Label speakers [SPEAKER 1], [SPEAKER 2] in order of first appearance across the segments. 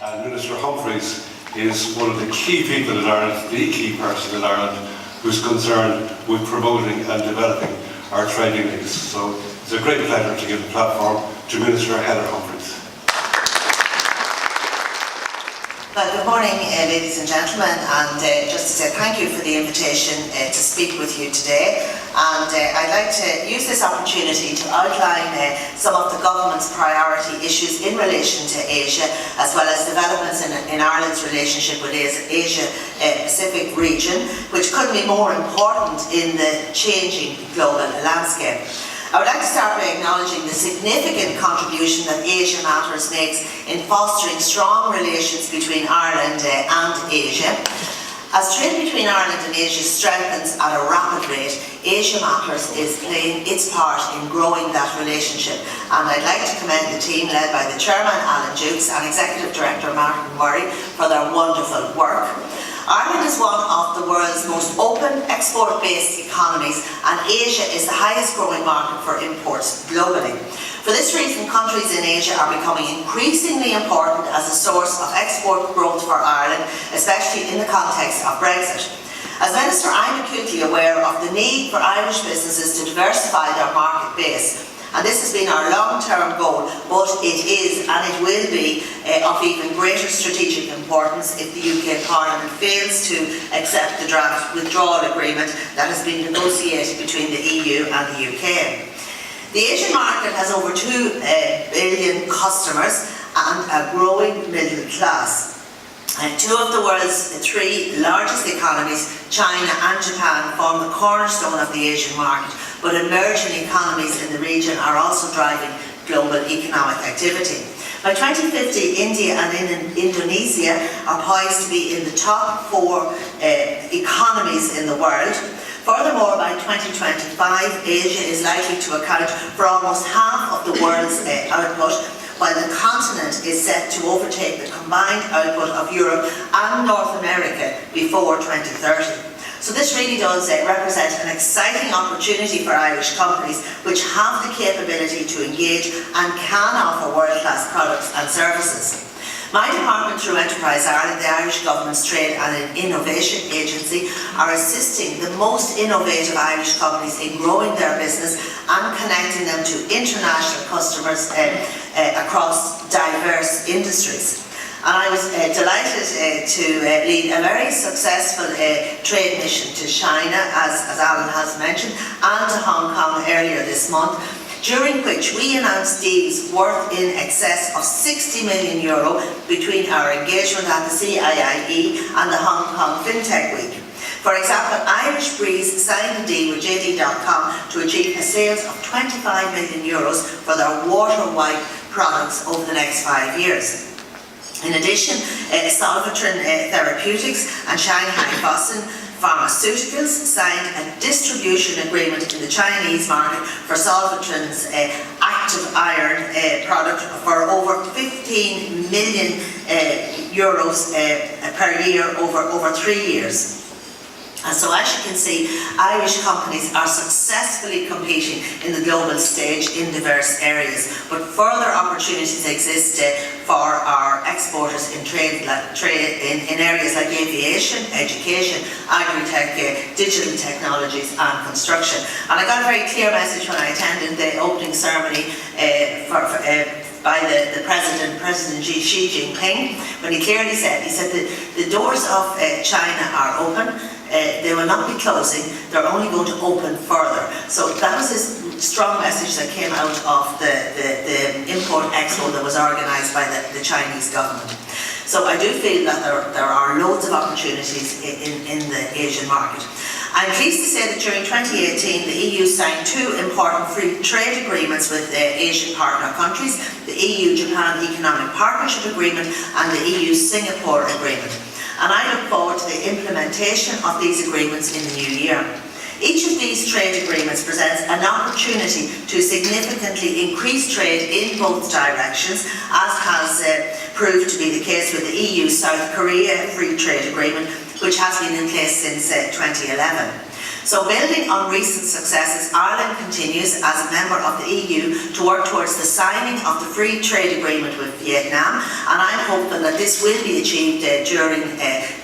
[SPEAKER 1] And Minister Humphreys is one of the key people in Ireland, the key person in Ireland, who's concerned with promoting and developing our trading links. So it's a great pleasure to give the platform to Minister Heather Humphreys.
[SPEAKER 2] Well, good morning, ladies and gentlemen, and just to say thank you for the invitation to speak with you today. And I'd like to use this opportunity to outline some of the government's priority issues in relation to Asia, as well as developments in Ireland's relationship with Asia Pacific region, which could be more important in the changing global landscape. I would like to start by acknowledging the significant contribution that Asia Matters makes in fostering strong relations between Ireland and Asia. As trade between Ireland and Asia strengthens at a rapid rate, Asia Matters is playing its part in growing that relationship. And I'd like to commend the team led by the Chairman, Alan Dukes, and Executive Director, Martin Murray, for their wonderful work. Ireland is one of the world's most open, export-based economies, and Asia is the highest growing market for imports globally. For this reason, countries in Asia are becoming increasingly important as a source of export growth for Ireland, especially in the context of Brexit. As Minister, I'm acutely aware of the need for Irish businesses to diversify their market base. And this has been our long-term goal, but it is and it will be of even greater strategic importance if the UK Parliament fails to accept the draft withdrawal agreement that has been negotiated between the EU and the UK. The Asian market has over 2 billion customers and a growing middle class. And 2 of the world's 3 largest economies, China and Japan, form the cornerstone of the Asian market, but emerging economies in the region are also driving global economic activity. By 2050, India and Indonesia are poised to be in the top 4 economies in the world. Furthermore, by 2025, Asia is likely to account for almost half of the world's output, while the continent is set to overtake the combined output of Europe and North America before 2030. So this really does represent an exciting opportunity for Irish companies which have the capability to engage and can offer world-class products and services. My department, through Enterprise Ireland, the Irish Government's Trade and Innovation Agency, are assisting the most innovative Irish companies in growing their business and connecting them to international customers across diverse industries. And I was delighted to lead a very successful trade mission to China, as Alan has mentioned, and to Hong Kong earlier this month, during which we announced deals worth in excess of €60 million between our engagement at the CIIE and the Hong Kong FinTech Week. For example, Irish Breeze signed a deal with JD.com to achieve a sales of €25 million for their water wipe products over the next 5 years. In addition, Solvatron Therapeutics and Shanghai Fosun Pharmaceuticals signed a distribution agreement in the Chinese market for Solvatron's active iron product for over €15 million per year over 3 years. And so, as you can see, Irish companies are successfully competing in the global stage in diverse areas, but further opportunities exist for our exporters in in areas like aviation, education, agri-tech, digital technologies and construction. And I got a very clear message when I attended the opening ceremony by the President Xi Jinping, when he clearly said, the doors of China are open. They will not be closing, they're only going to open further. So that was his strong message that came out of the import-expo that was organised by the Chinese government. So I do feel that there are loads of opportunities in the Asian market. I'm pleased to say that during 2018, the EU signed 2 important free trade agreements with Asian partner countries, the EU-Japan Economic Partnership Agreement and the EU-Singapore Agreement. And I look forward to the implementation of these agreements in the new year. Each of these trade agreements presents an opportunity to significantly increase trade in both directions, as has proved to be the case with the EU-South Korea Free Trade Agreement, which has been in place since 2011. So building on recent successes, Ireland continues as a member of the EU to work towards the signing of the free trade agreement with Vietnam, and I'm hoping that this will be achieved during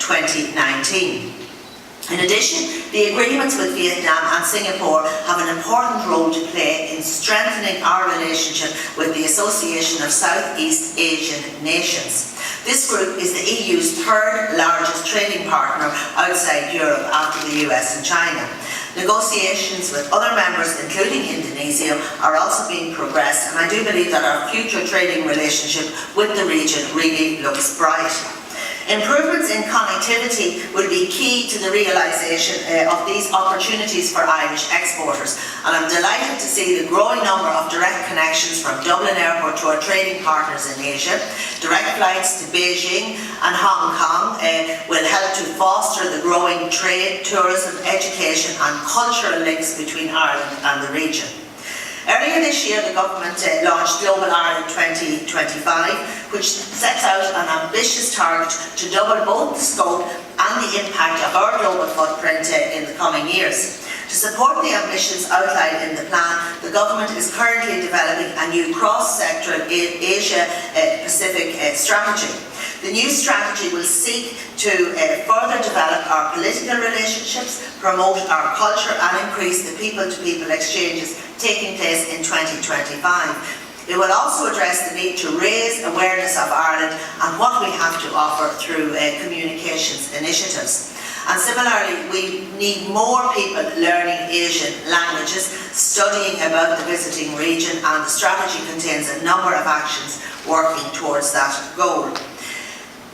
[SPEAKER 2] 2019. In addition, the agreements with Vietnam and Singapore have an important role to play in strengthening our relationship with the Association of Southeast Asian Nations. This group is the EU's third largest trading partner outside Europe after the US and China. Negotiations with other members, including Indonesia, are also being progressed, and I do believe that our future trading relationship with the region really looks bright. Improvements in connectivity will be key to the realisation of these opportunities for Irish exporters, and I'm delighted to see the growing number of direct connections from Dublin Airport to our trading partners in Asia. Direct flights to Beijing and Hong Kong will help to foster the growing trade, tourism, education and cultural links between Ireland and the region. Earlier this year, the government launched Global Ireland 2025, which sets out an ambitious target to double both the scope and the impact of our global footprint in the coming years. To support the ambitions outlined in the plan, the government is currently developing a new cross-sectoral Asia-Pacific strategy. The new strategy will seek to further develop our political relationships, promote our culture and increase the people-to-people exchanges taking place in 2025. It will also address the need to raise awareness of Ireland and what we have to offer through communications initiatives. And similarly, we need more people learning Asian languages, studying about the visiting region, and the strategy contains a number of actions working towards that goal.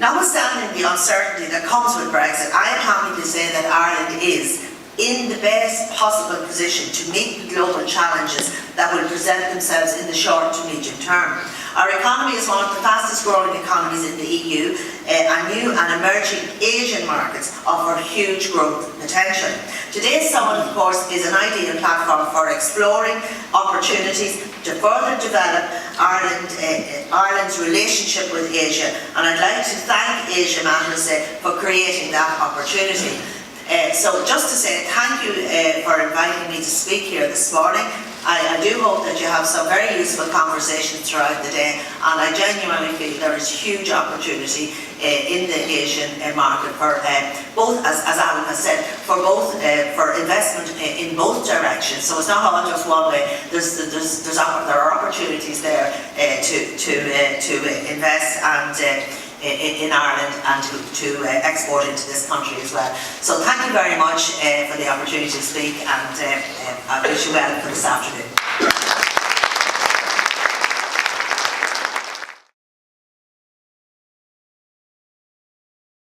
[SPEAKER 2] Notwithstanding the uncertainty that comes with Brexit, I am happy to say that Ireland is in the best possible position to meet the global challenges that will present themselves in the short to medium term. Our economy is one of the fastest growing economies in the EU, and new and emerging Asian markets offer huge growth potential. Today's summit, of course, is an ideal platform for exploring opportunities to further develop Ireland's relationship with Asia, and I'd like to thank Asia Matters for creating that opportunity. So just to say thank you for inviting me to speak here this morning. I do hope that you have some very useful conversations throughout the day, and I genuinely feel there is huge opportunity in the Asian market for both, as Alan has said, for investment in both directions. So it's not all just one way. There are opportunities there to invest and in Ireland and to export into this country as well. So thank you very much for the opportunity to speak, and I wish you well for this afternoon.